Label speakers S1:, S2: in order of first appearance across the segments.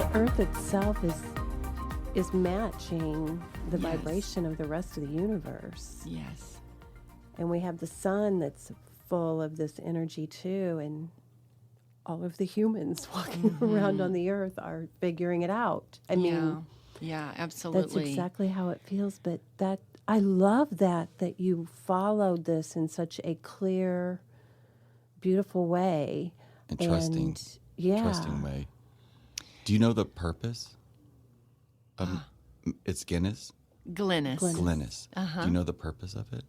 S1: the earth itself is matching the
S2: Yes.
S1: vibration of the rest of the universe.
S2: Yes.
S1: And we have the sun that's full of this energy too, and all of the humans walking around on the earth are figuring it out. I mean,
S2: Yeah,
S1: that's
S2: absolutely.
S1: exactly how it feels, but that I love that you followed this in such a clear, beautiful way.
S3: And trusting,
S1: And yeah.
S3: trusting way. Do you know the purpose? It's Guinness?
S2: Glynis.
S3: Glennis. Do you know the purpose of it?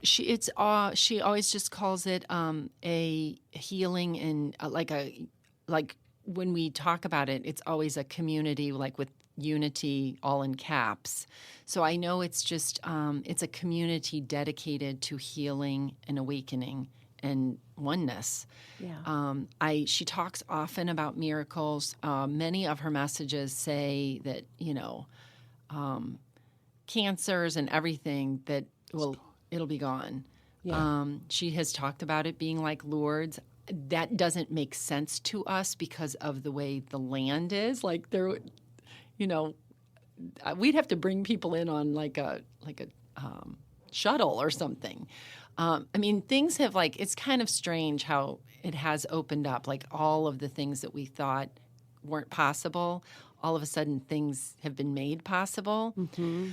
S2: She always just calls it a healing and like when we talk about it, it's always a community, like with unity all in caps. So I know it's just it's a community dedicated to healing and awakening and oneness.
S1: Yeah.
S2: She talks often about miracles. Many of her messages say that cancers and everything that it'll be gone.
S1: Yeah.
S2: She has talked about it being like Lourdes. That doesn't make sense to us because of the way the land is. Like there, we'd have to bring people in on like a shuttle or something. I mean, things have it's kind of strange how it has opened up. Like all of the things that we thought weren't possible, all of a sudden things have been made possible.
S1: Mm-hmm.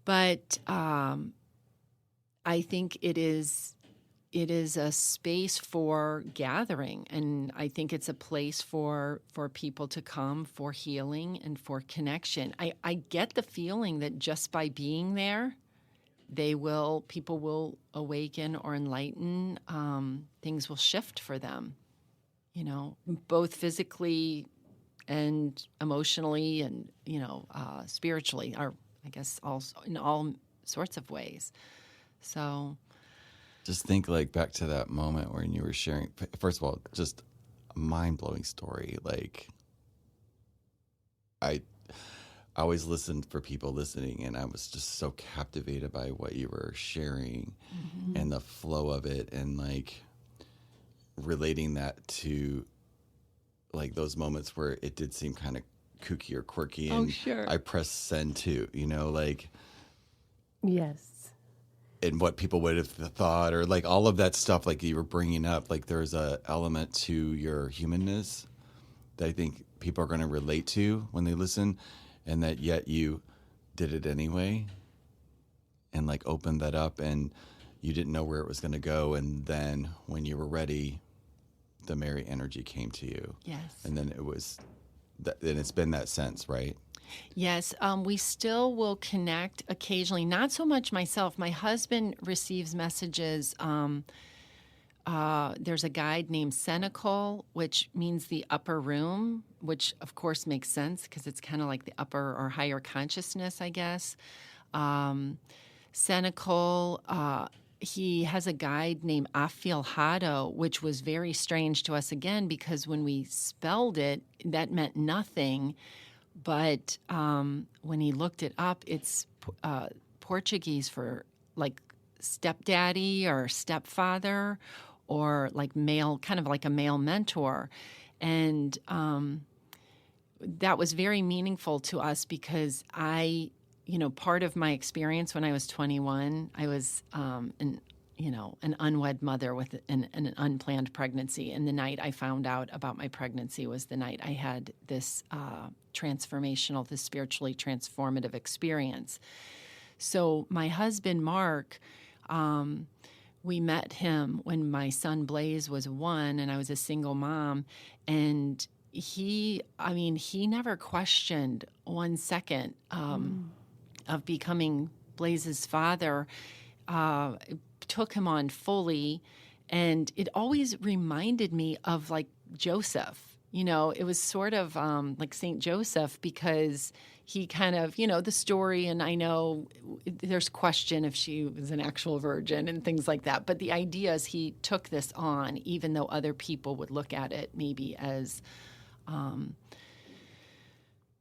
S2: But I think it is a space for gathering, and I think it's a place for people to come for healing and for connection. I get the feeling that just by being there, people will awaken or enlighten. Things will shift for them, both physically and emotionally and spiritually, or I guess also in all sorts of ways. So
S3: Just think back to that moment when you were sharing. First of all, just a mind-blowing story. I always listened for people listening, and I was just so captivated by what you were sharing and the flow of it, and relating that to those moments where it did seem kind of kooky or quirky, and
S2: sure.
S3: I pressed send too,
S1: Yes.
S3: and what people would have thought, or all of that stuff you were bringing up. There's a element to your humanness that I think people are going to relate to when they listen, and that yet you did it anyway, and opened that up, and you didn't know where it was going to go, and then when you were ready, the Mary energy came to you.
S2: yes.
S3: And then it was, and it's been that since, right?
S2: Yes, we still will connect occasionally. Not so much myself. My husband receives messages. There's a guide named Cenacle, which means the upper room, which of course makes sense because it's kind of like the upper or higher consciousness, I guess. Cenacle, he has a guide named Afilhado, which was very strange to us again because when we spelled it, that meant nothing. But when he looked it up, it's Portuguese for stepdaddy or stepfather, or male, kind of like a male mentor. And that was very meaningful to us because part of my experience when I was 21, I was an unwed mother with an unplanned pregnancy. And the night I found out about my pregnancy was the night I had this this spiritually transformative experience. So my husband, Mark, we met him when my son Blaze was 1 and I was a single mom. And he never questioned 1 second of becoming Blaze's father. Took him on fully, and it always reminded me of Joseph. It was sort of like Saint Joseph because he kind of, the story, and I know there's question if she was an actual virgin and things like that, but the idea is he took this on even though other people would look at it maybe as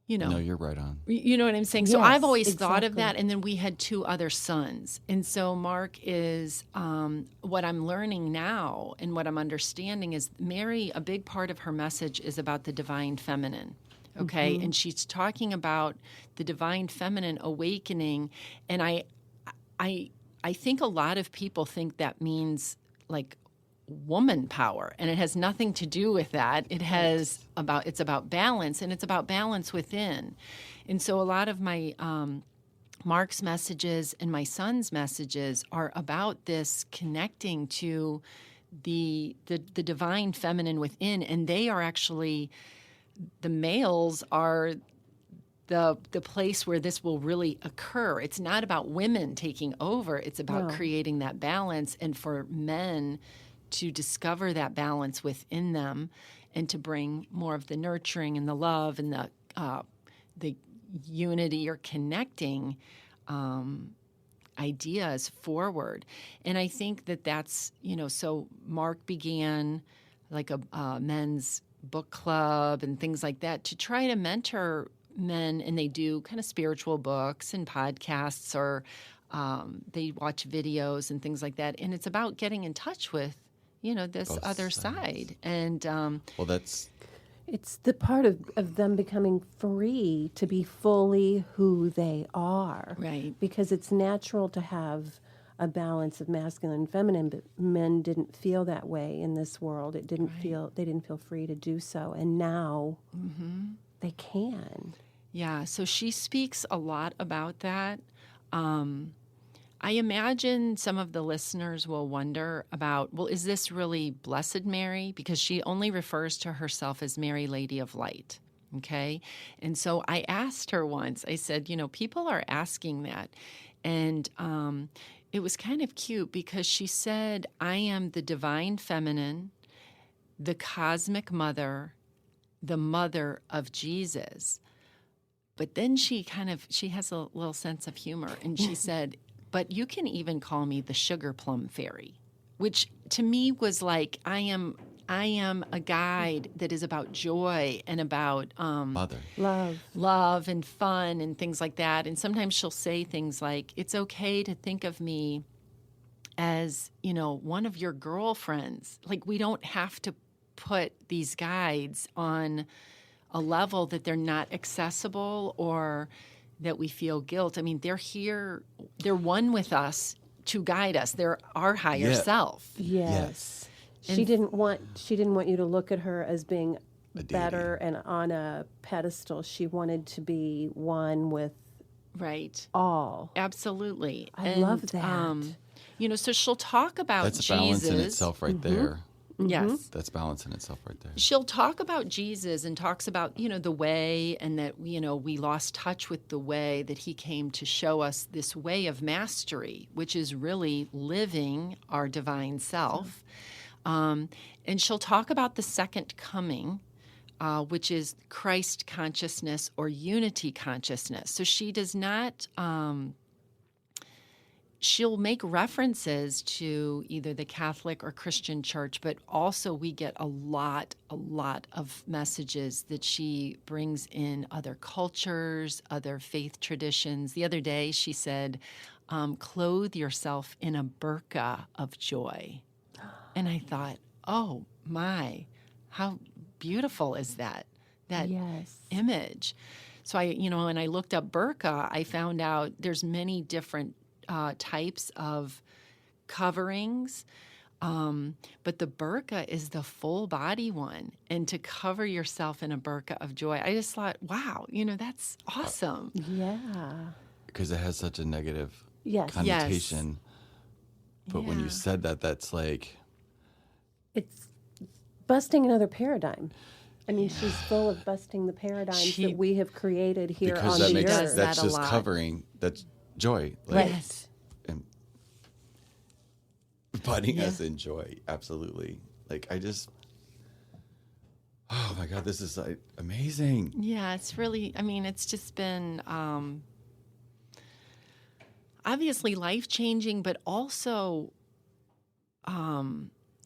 S3: No, you're right on.
S2: You know what I'm saying? So I've
S1: Yes,
S2: always thought of
S1: exactly.
S2: that. And then we had 2 other sons. And so Mark is what I'm learning now and what I'm understanding is Mary, a big part of her message is about the divine feminine. Okay. And she's talking about the divine feminine awakening. And I think a lot of people think that means like woman power, and it has nothing to do with that. It's about balance, and it's about balance within. And so a lot of my Mark's messages and my son's messages are about this connecting to the divine feminine within, and they are actually, the males are the place where this will really occur. It's not about women taking over. It's about creating that balance, and for men to discover that balance within them, and to bring more of the nurturing and the love and the unity or connecting ideas forward. And I think that's so Mark began like a men's book club and things like that to try to mentor men, and they do kind of spiritual books and podcasts, or they watch videos and things like that. And it's about getting in touch with this
S3: Both
S2: other
S3: sides.
S2: side. And
S3: Well, that's
S1: It's the part of them becoming free to be fully who they are.
S2: Right.
S1: Because it's natural to have a balance of masculine and feminine, but men didn't feel that way in this world. It didn't they didn't feel free to do so. And now they can.
S2: Yeah, so she speaks a lot about that. I imagine some of the listeners will wonder about, well, is this really Blessed Mary? Because she only refers to herself as Mary, Lady of Light. Okay. And so I asked her once, I said, people are asking that. And it was kind of cute because she said, I am the divine feminine, the cosmic mother, the mother of Jesus. But then she has a little sense of humor, and she said, but you can even call me the sugar plum fairy, which to me was like, I am a guide that is about joy and about
S3: mother.
S1: Love
S2: and fun and things like that. And sometimes she'll say things like, it's okay to think of me as, one of your girlfriends. Like, we don't have to put these guides on a level that they're not accessible or that we feel guilt. I mean, they're here, they're one with us to guide us. They're our higher self.
S1: Yes. She didn't want you to look at her as being better and on a pedestal. She wanted to be one with all.
S2: Absolutely.
S1: I love that.
S2: So she'll talk about
S3: That's
S2: Jesus.
S3: balance in itself right there.
S2: Yes.
S3: That's balance in itself right there.
S2: She'll talk about Jesus and talks about, the way, and that, we lost touch with the way, that he came to show us this way of mastery, which is really living our divine self. And she'll talk about the second coming, which is Christ consciousness or unity consciousness. So she does not... she'll make references to either the Catholic or Christian church, but also we get a lot of messages that she brings in other cultures, other faith traditions. The other day she said, clothe yourself in a burqa of joy. And I thought, oh my, how beautiful is that image? So when I looked up burqa, I found out there's many different types of coverings, but the burqa is the full body one, and to cover yourself in a burqa of joy, I just thought, wow, that's awesome.
S1: Yeah.
S3: Because it has such a negative
S1: Yes.
S3: connotation. But when you said that, that's like...
S1: It's busting another paradigm. I mean, she's full of busting the paradigms that we have created here
S3: because
S1: on
S3: that
S1: the
S3: makes,
S1: earth.
S3: that's
S2: that a
S3: just
S2: lot.
S3: covering, that's joy. Like,
S1: Right.
S3: And putting us in joy, absolutely. Like, oh my God, this is like amazing.
S2: Yeah, it's really, it's just been obviously life-changing, but also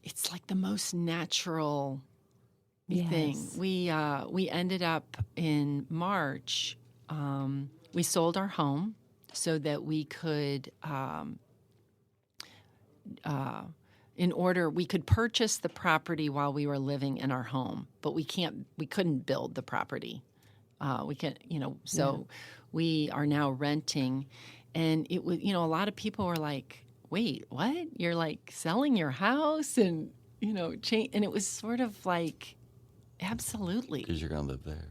S2: it's like the most natural thing.
S1: Yes.
S2: We ended up in March. We sold our home so that we could, we could purchase the property while we were living in our home, but we couldn't build the property. We can, so we are now renting, and it was, a lot of people were like, "Wait, what? You're like selling your house?" And and it was sort of like, absolutely,
S3: Because you're going to live there.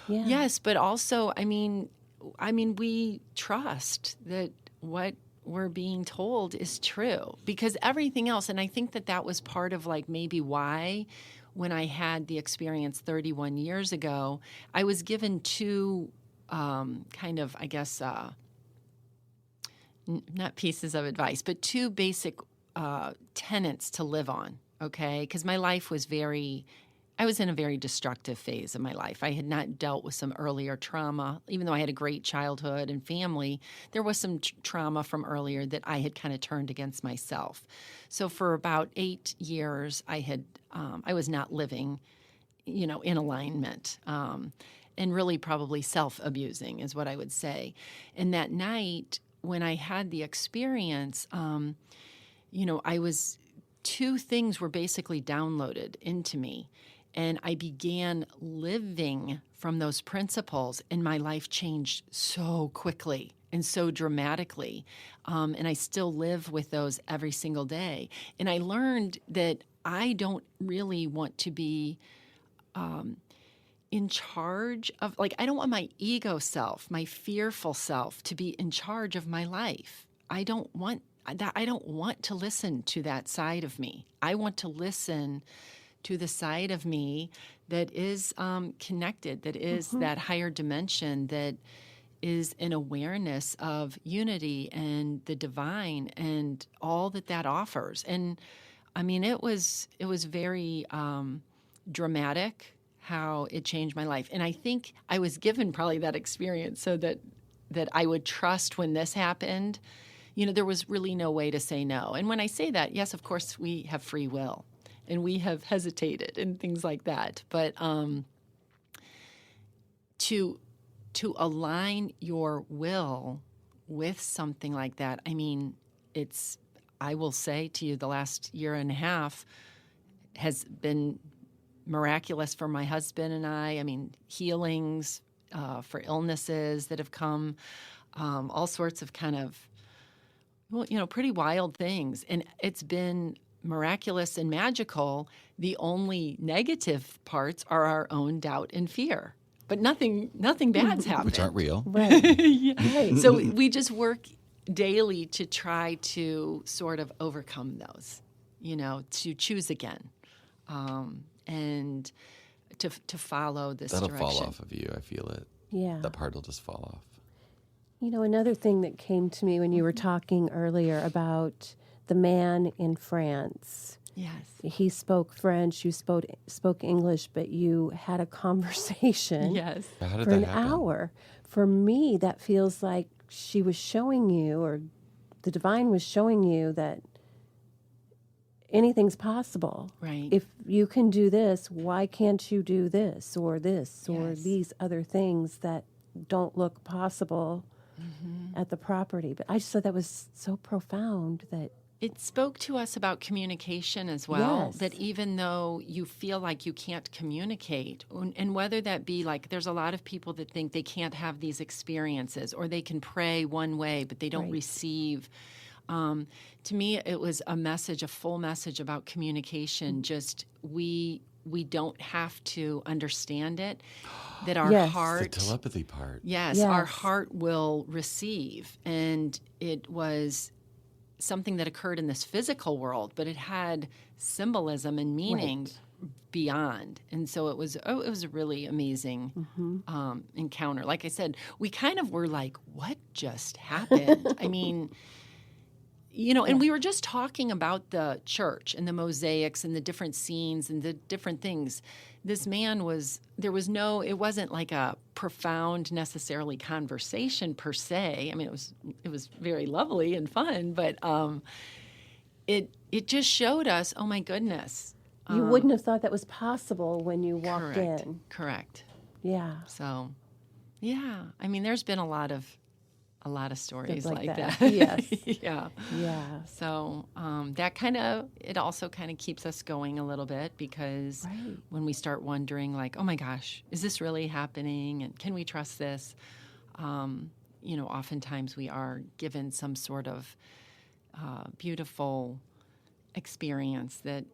S1: Yeah.
S2: yes, but also, we trust that what we're being told is true, because everything else, and I think that was part of like maybe why when I had the experience 31 years ago, I was given two kind of, I guess, not pieces of advice, but two basic tenets to live on, okay? Because my life was I was in a very destructive phase of my life. I had not dealt with some earlier trauma. Even though I had a great childhood and family, there was some trauma from earlier that I had kind of turned against myself. So for about 8 years, I was not living, in alignment, and really probably self-abusing is what I would say. And that night when I had the experience, two things were basically downloaded into me. And I began living from those principles, and my life changed so quickly and so dramatically. And I still live with those every single day. And I learned that I don't really want to be in charge of, I don't want my ego self, my fearful self, to be in charge of my life. I don't want that. I don't want to listen to that side of me. I want to listen to the side of me that is connected, that is that higher dimension, that is an awareness of unity and the divine and all that offers. And it was very dramatic how it changed my life. And I think I was given probably that experience so that I would trust when this happened. There was really no way to say no. And when I say that, yes, of course, we have free will. And we have hesitated and things like that. But to align your will with something like that, I will say to you, the last year and a half has been miraculous for my husband and I. Healings for illnesses that have come, all sorts of kind of, pretty wild things. And it's been miraculous and magical. The only negative parts are our own doubt and fear. But nothing bad's happened.
S3: Which aren't real.
S1: Right.
S2: Yeah.
S1: Right.
S2: So we just work daily to try to sort of overcome those, to choose again, and to follow this
S3: That'll
S2: direction.
S3: fall off of you. I feel it.
S1: Yeah.
S3: That part will just fall off.
S1: Another thing that came to me when you were talking earlier about the man in France.
S2: Yes.
S1: He spoke French, you spoke English, but you had a conversation
S2: Yes.
S3: How did
S1: for
S3: that
S1: an
S3: happen?
S1: hour. For me, that feels like she was showing you, or the divine was showing you, that anything's possible.
S2: Right.
S1: If you can do this, why can't you do this or
S2: Yes.
S1: these other things that don't look possible at the property? But I just thought that was so profound that
S2: It spoke to us about communication as well,
S1: Yes.
S2: that even though you feel like you can't communicate, and whether that be like, there's a lot of people that think they can't have these experiences, or they can pray one way, but they don't
S1: Right.
S2: receive. To me, it was a full message about communication. Just we don't have to understand it, that our
S1: Yes.
S3: The
S2: heart...
S3: telepathy part.
S2: Yes,
S1: Yes.
S2: our heart will receive. And it was something that occurred in this physical world, but it had symbolism and meaning beyond. And so it was a really amazing encounter. Like I said, we kind of were like, what just happened? And we were just talking about the church and the mosaics and the different scenes and the different things. This man it wasn't like a profound necessarily conversation per se. It was very lovely and fun, but it just showed us, oh my goodness,
S1: You wouldn't have thought that was possible when you walked
S2: Correct.
S1: in.
S2: Correct.
S1: Yeah.
S2: So, yeah. I mean, there's been a lot of stories
S1: Like
S2: like
S1: that.
S2: that.
S1: Yes.
S2: Yeah.
S1: Yeah.
S2: So it also kind of keeps us going a little bit, because
S1: Right.
S2: when we start wondering, like, oh my gosh, is this really happening? And can we trust this? Oftentimes we are given some sort of beautiful experience that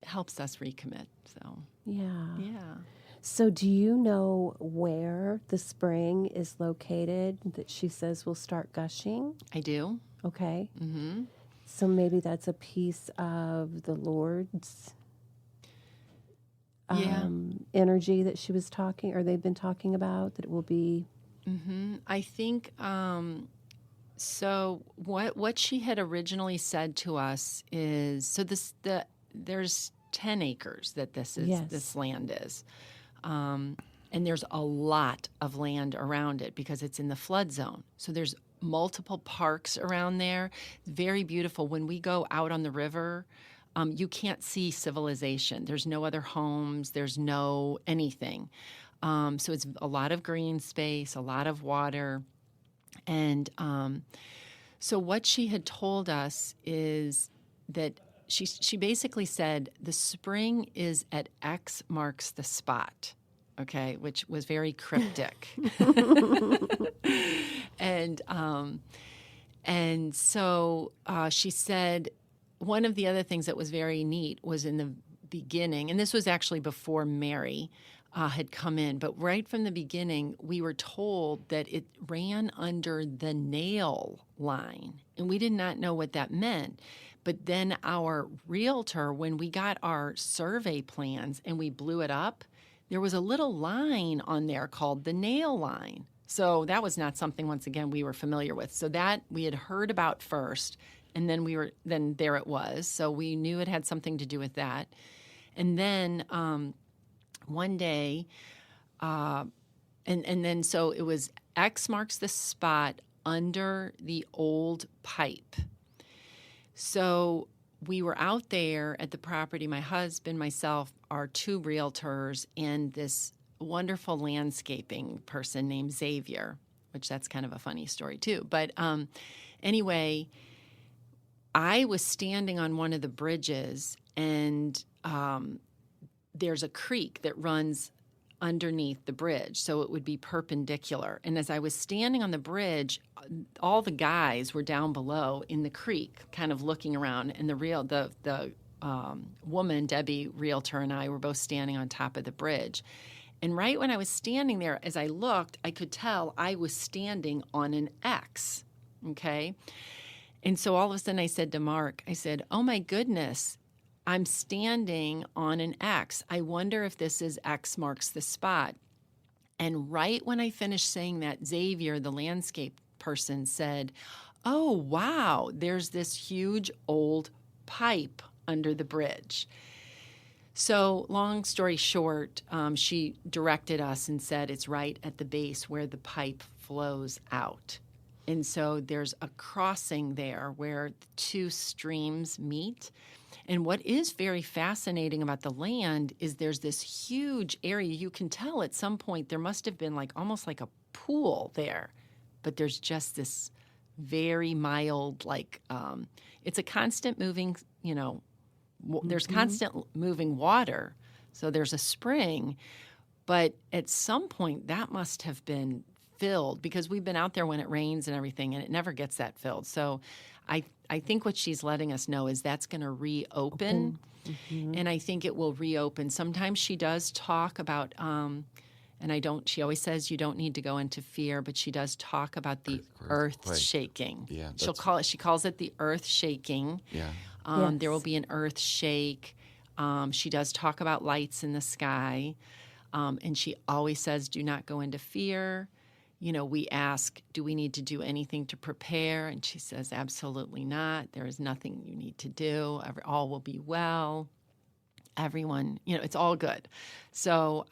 S2: helps us recommit. So,
S1: Yeah.
S2: yeah.
S1: So do you know where the spring is located that she says will start gushing?
S2: I do.
S1: Okay.
S2: Mm-hmm.
S1: So maybe that's a piece of the Lord's
S2: Yeah.
S1: energy that she was talking, or they've been talking about, that it will be.
S2: Mm-hmm. I think so. What she had originally said to us is, so there's 10 acres that
S1: Yes.
S2: this land is, and there's a lot of land around it because it's in the flood zone. So there's multiple parks around there. Very beautiful. When we go out on the river, you can't see civilization. There's no other homes. There's no anything. So it's a lot of green space, a lot of water. And so what she had told us is that she basically said the spring is at X marks the spot, okay, which was very cryptic. And so she said one of the other things that was very neat was in the beginning, and this was actually before Mary had come in, but right from the beginning, we were told that it ran under the nail line, and we did not know what that meant. But then our realtor, when we got our survey plans and we blew it up, there was a little line on there called the nail line. So that was not something, once again, we were familiar with. So that we had heard about first, and then there it was. So we knew it had something to do with that. And then one day, and then so it was X marks the spot under the old pipe. So we were out there at the property, my husband, myself, our two realtors, and this wonderful landscaping person named Xavier, which that's kind of a funny story too. But anyway, I was standing on one of the bridges, and there's a creek that runs underneath the bridge, so it would be perpendicular. And as I was standing on the bridge, all the guys were down below in the creek, kind of looking around, and the woman, Debbie, realtor, and I were both standing on top of the bridge. And right when I was standing there, as I looked, I could tell I was standing on an X, okay? And so all of a sudden I said to Mark, I said, oh my goodness, I'm standing on an X. I wonder if this is X marks the spot. And right when I finished saying that, Xavier, the landscape person, said, oh, wow, there's this huge old pipe under the bridge. So long story short, she directed us and said it's right at the base where the pipe flows out. And so there's a crossing there where the two streams meet. And what is very fascinating about the land is there's this huge area. You can tell at some point there must have been almost like a pool there, but there's just this very mild, it's a constant moving, there's constant moving water. So there's a spring, but at some point that must have been filled, because we've been out there when it rains and everything, and it never gets that filled. So I think what she's letting us know is that's going to reopen, and I think it will reopen. Sometimes she does talk about, she always says you don't need to go into fear, but she does talk about the earth shaking.
S3: Yeah,
S2: she calls it the earth shaking.
S3: Yeah.
S1: Yes.
S2: There will be an earth shake. She does talk about lights in the sky, and she always says do not go into fear. We ask, do we need to do anything to prepare? And she says, absolutely not. There is nothing you need to do. All will be well. Everyone, it's all good. So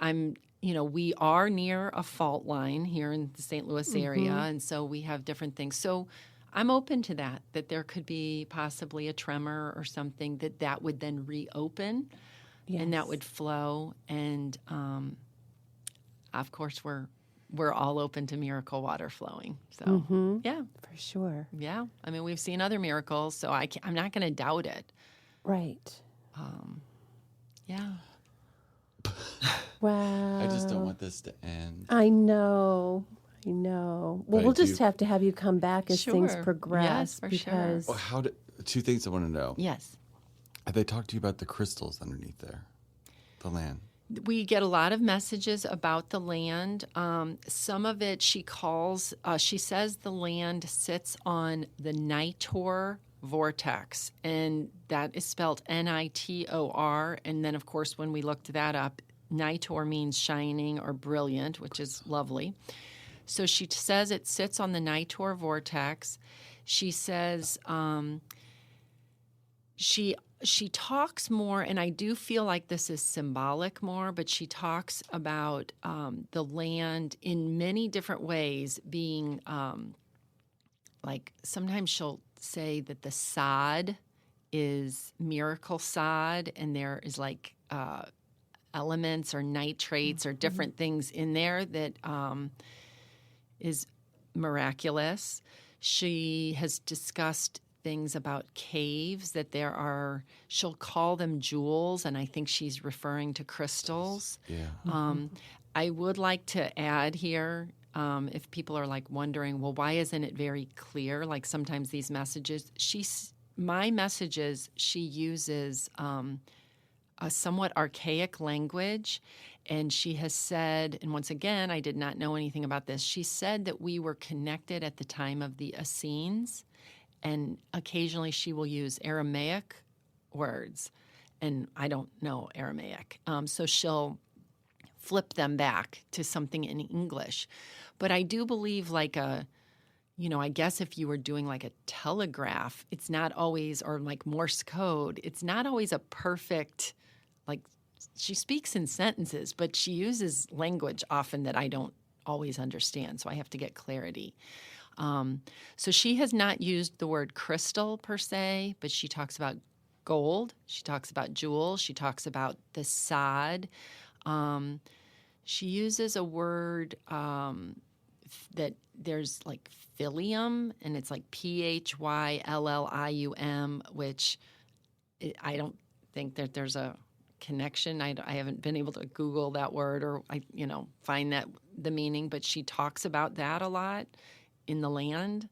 S2: we are near a fault line here in the St. Louis area, and so we have different things. So I'm open to that there could be possibly a tremor or something that would then reopen and that
S1: Yes.
S2: would flow. And of course, we're all open to miracle water flowing. So, yeah.
S1: For sure.
S2: Yeah. I mean, we've seen other miracles, so I'm not going to doubt it.
S1: Right.
S2: Yeah.
S1: Wow.
S3: I just don't want this to end.
S1: I know. Well,
S3: But I
S1: we'll just
S3: do-
S1: have to have you come back as things
S2: Sure.
S1: progress.
S2: Yes, for sure.
S1: because
S3: Well, two things I want to know.
S2: Yes.
S3: Have they talked to you about the crystals underneath there, the land?
S2: We get a lot of messages about the land. Some of it she says the land sits on the Nitor vortex, and that is spelled Nitor. And then, of course, when we looked that up, Nitor means shining or brilliant, which is lovely. So she says it sits on the Nitor vortex. She says she talks more, and I do feel like this is symbolic more, but she talks about the land in many different ways being like sometimes she'll say that the sod is miracle sod, and there is like elements or nitrates or different things in there that is miraculous. She has discussed things about caves that there are, she'll call them jewels, and I think she's referring to crystals.
S3: Yeah.
S2: I would like to add here, if people are like wondering, well, why isn't it very clear? Like sometimes these messages, my messages, she uses a somewhat archaic language, and she has said, and once again, I did not know anything about this, she said that we were connected at the time of the Essenes, and occasionally she will use Aramaic words, and I don't know Aramaic, so she'll flip them back to something in English. But I do believe like I guess if you were doing like a telegraph, it's not always, or like Morse code, it's not always a perfect, like she speaks in sentences, but she uses language often that I don't always understand, so I have to get clarity. So she has not used the word crystal per se, but she talks about gold, she talks about jewels, she talks about the sod. She uses a word that there's like phyllium, and it's like Phyllium, which I don't think that there's a connection. I haven't been able to Google that word or find that the meaning, but she talks about that a lot in the land.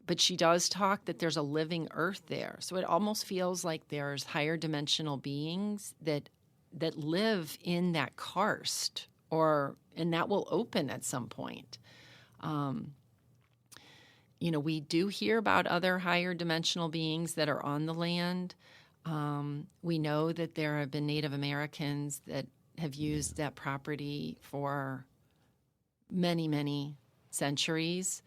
S2: But she does talk that there's a living earth there. So it almost feels like there's higher dimensional beings that live in that karst, and that will open at some point. We do hear about other higher dimensional beings that are on the land. We know that there have been Native Americans that have used that property for many, many centuries.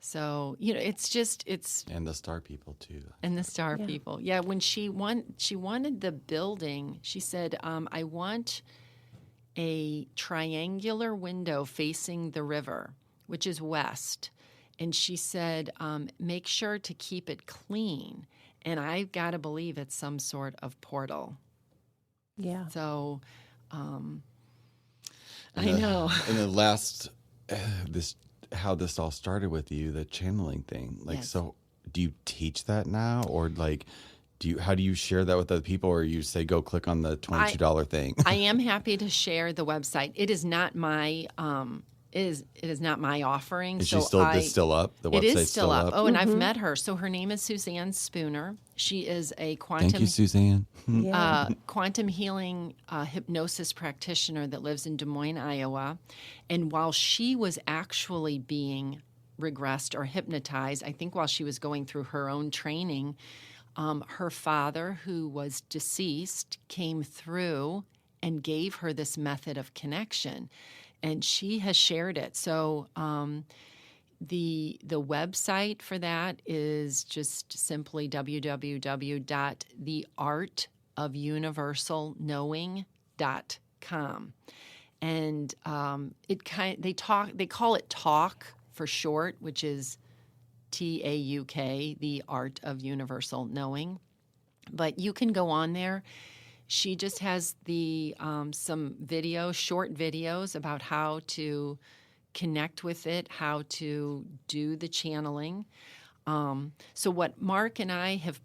S2: So, it's
S3: And the star people too.
S2: and the star
S1: Yeah.
S2: people. Yeah, when she wanted the building, she said, I want a triangular window facing the river, which is west. And she said, make sure to keep it clean. And I've got to believe it's some sort of portal.
S1: Yeah.
S2: So, I
S3: And
S2: know.
S3: And the last, how this all started with you, the channeling thing. Like,
S2: Yes.
S3: so do you teach that now, or like, how do you share that with other people, or you say go click on the $22 thing?
S2: I am happy to share the website. It is not my it is not my offering.
S3: Is
S2: so
S3: she still, it's still up? The
S2: It
S3: website's
S2: is still up. Oh,
S1: Mm-hmm.
S2: and I've met her. So her name is Suzanne Spooner. She is a
S3: Thank you, Suzanne.
S1: Yeah.
S2: quantum healing hypnosis practitioner that lives in Des Moines, Iowa. And while she was actually being regressed or hypnotized, I think while she was going through her own training, her father, who was deceased, came through and gave her this method of connection. And she has shared it. So the website for that is just simply www.theartofuniversalknowing.com. And they call it talk for short, which is TAUK, The Art of Universal Knowing. But you can go on there. She just has the some short videos about how to connect with it, how to do the channeling. So what Mark and I have,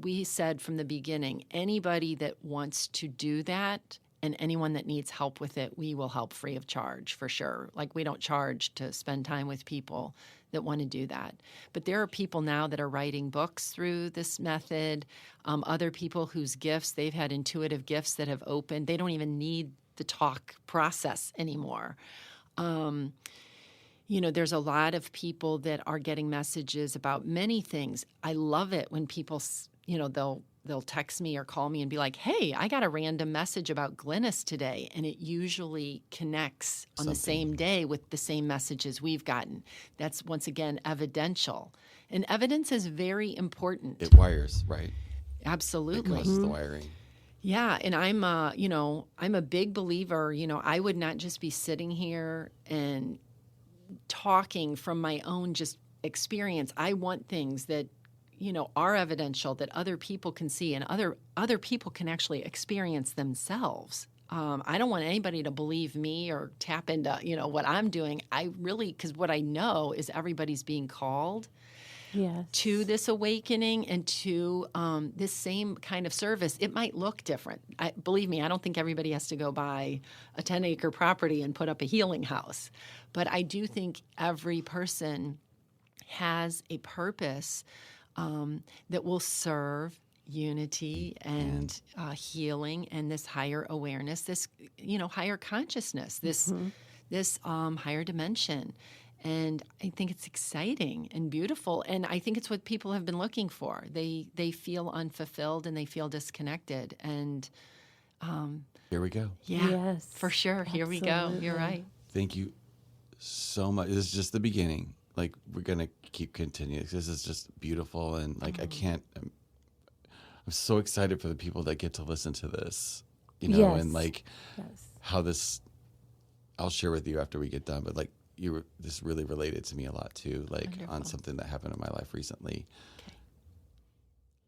S2: we said from the beginning, anybody that wants to do that and anyone that needs help with it, we will help free of charge for sure. Like, we don't charge to spend time with people that want to do that. But there are people now that are writing books through this method, other people whose gifts, they've had intuitive gifts that have opened. They don't even need the talk process anymore. There's a lot of people that are getting messages about many things. I love it when people, they'll text me or call me and be like, hey, I got a random message about Glynis today. And it usually connects on the same day with the same messages we've gotten. That's, once again, evidential. And evidence is very important.
S3: It wires, right?
S2: Absolutely.
S3: It causes the wiring.
S2: Yeah, and I'm a big believer. I would not just be sitting here and talking from my own just experience. I want things that are evidential, that other people can see and other people can actually experience themselves. I don't want anybody to believe me or tap into what I'm doing. Because what I know is everybody's being called.
S1: Yes.
S2: To this awakening and to this same kind of service. It might look different. Believe me, I don't think everybody has to go buy a 10-acre property and put up a healing house. But I do think every person has a purpose that will serve unity and healing and this higher awareness, this higher consciousness, this higher dimension. And I think it's exciting and beautiful. And I think it's what people have been looking for. They feel unfulfilled and they feel disconnected. And
S3: here we go.
S2: yeah,
S1: Yes,
S2: for sure. Here we go.
S1: absolutely.
S2: You're right.
S3: Thank you so much. This is just the beginning. Like, we're going to keep continuing. This is just beautiful. And like, I'm so excited for the people that get to listen to this,
S1: Yes.
S3: and like
S1: Yes.
S3: how this, I'll share with you after we get done, but like, this really related to me a lot too, like
S2: Wonderful.
S3: on something that happened in my life recently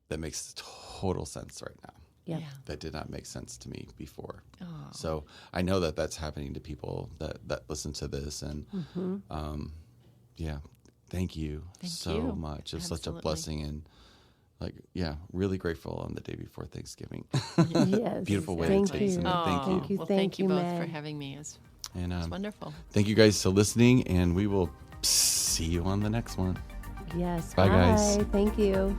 S3: that makes total sense right now.
S1: Yep.
S2: Yeah.
S3: That did not make sense to me before.
S2: Oh.
S3: So I know that that's happening to people that listen to this, and yeah, thank you so
S2: you.
S3: much. It's such a
S2: Absolutely.
S3: blessing, and like, really grateful on the day before Thanksgiving.
S1: Yes.
S3: Beautiful way
S1: Thank
S3: to take
S1: you.
S3: something. Thank you.
S1: Thank you.
S2: Well,
S1: Thank
S2: thank you
S1: you,
S2: both
S1: Meg.
S2: for having me. It's
S3: And
S2: wonderful.
S3: thank you guys for listening, and we will see you on the next one.
S1: Yes.
S3: Bye, guys.
S1: Thank you.